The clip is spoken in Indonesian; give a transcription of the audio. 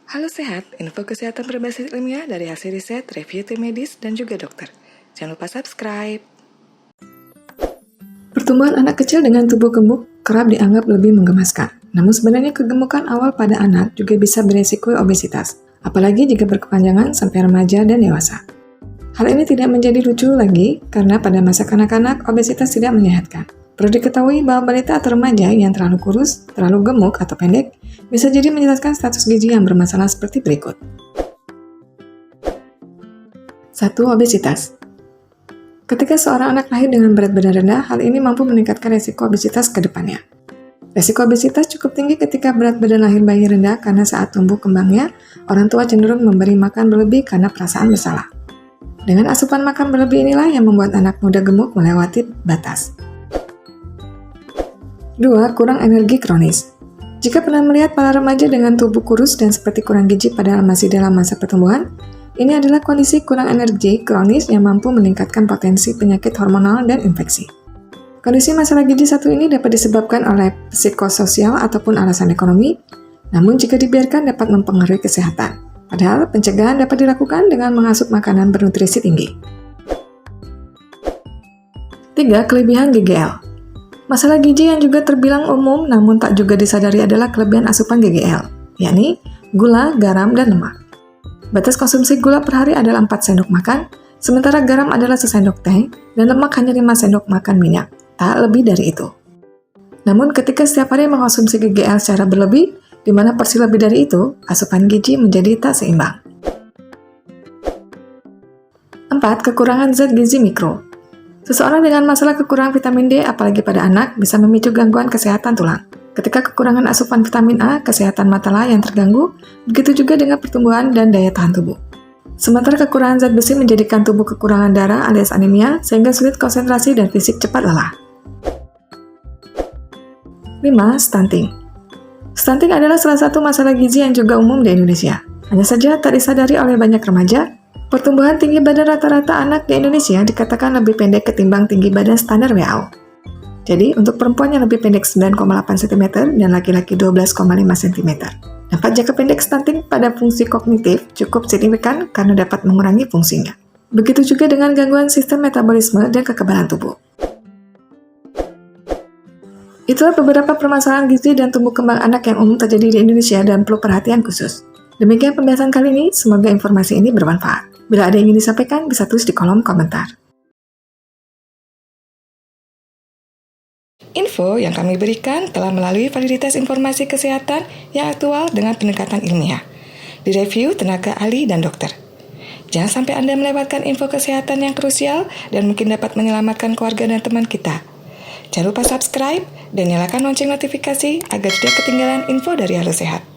Halo Sehat, info kesehatan berbasis ilmiah dari hasil riset, review tim medis, dan juga dokter. Jangan lupa subscribe. Pertumbuhan anak kecil dengan tubuh gemuk kerap dianggap lebih menggemaskan. Namun sebenarnya kegemukan awal pada anak juga bisa beresiko obesitas, apalagi jika berkepanjangan sampai remaja dan dewasa. Hal ini tidak menjadi lucu lagi karena pada masa kanak-kanak obesitas tidak menyehatkan. Perlu diketahui bahwa balita atau remaja yang terlalu kurus, terlalu gemuk, atau pendek bisa jadi menjelaskan status gizi yang bermasalah seperti berikut. 1. Obesitas. Ketika seorang anak lahir dengan berat badan rendah, hal ini mampu meningkatkan resiko obesitas ke depannya. Resiko obesitas cukup tinggi ketika berat badan lahir bayi rendah karena saat tumbuh kembangnya, orang tua cenderung memberi makan berlebih karena perasaan bersalah. Dengan asupan makan berlebih inilah yang membuat anak muda gemuk melewati batas. 2. Kurang energi kronis. Jika pernah melihat para remaja dengan tubuh kurus dan seperti kurang gizi padahal masih dalam masa pertumbuhan, ini adalah kondisi kurang energi kronis yang mampu meningkatkan potensi penyakit hormonal dan infeksi. Kondisi masalah gizi satu ini dapat disebabkan oleh psikososial ataupun alasan ekonomi, namun jika dibiarkan dapat mempengaruhi kesehatan. Padahal pencegahan dapat dilakukan dengan mengasup makanan bernutrisi tinggi. 3. Kelebihan GGL. Masalah gizi yang juga terbilang umum namun tak juga disadari adalah kelebihan asupan GGL, yakni gula, garam, dan lemak. Batas konsumsi gula per hari adalah 4 sendok makan, sementara garam adalah sesendok teh, dan lemak hanya 5 sendok makan minyak, tak lebih dari itu. Namun ketika setiap hari mengkonsumsi GGL secara berlebih, di mana porsi lebih dari itu, asupan gizi menjadi tak seimbang. 4. Kekurangan zat gizi mikro. Seseorang dengan masalah kekurangan vitamin D, apalagi pada anak, bisa memicu gangguan kesehatan tulang. Ketika kekurangan asupan vitamin A, kesehatan matalah yang terganggu, begitu juga dengan pertumbuhan dan daya tahan tubuh. Sementara kekurangan zat besi menjadikan tubuh kekurangan darah alias anemia, sehingga sulit konsentrasi dan fisik cepat lelah. 5. Stunting. Stunting adalah salah satu masalah gizi yang juga umum di Indonesia. Hanya saja tak disadari oleh banyak remaja, pertumbuhan tinggi badan rata-rata anak di Indonesia dikatakan lebih pendek ketimbang tinggi badan standar WHO. Jadi, untuk perempuan yang lebih pendek 9,8 cm dan laki-laki 12,5 cm. Dampak jangka pendek stunting pada fungsi kognitif cukup signifikan karena dapat mengurangi fungsinya. Begitu juga dengan gangguan sistem metabolisme dan kekebalan tubuh. Itulah beberapa permasalahan gizi dan tumbuh kembang anak yang umum terjadi di Indonesia dan perlu perhatian khusus. Demikian pembahasan kali ini, semoga informasi ini bermanfaat. Bila ada yang ingin disampaikan, bisa tulis di kolom komentar. Info yang kami berikan telah melalui validitas informasi kesehatan yang aktual dengan pendekatan ilmiah, direview tenaga ahli dan dokter. Jangan sampai Anda melewatkan info kesehatan yang krusial dan mungkin dapat menyelamatkan keluarga dan teman kita. Jangan lupa subscribe dan nyalakan lonceng notifikasi agar tidak ketinggalan info dari Halo Sehat.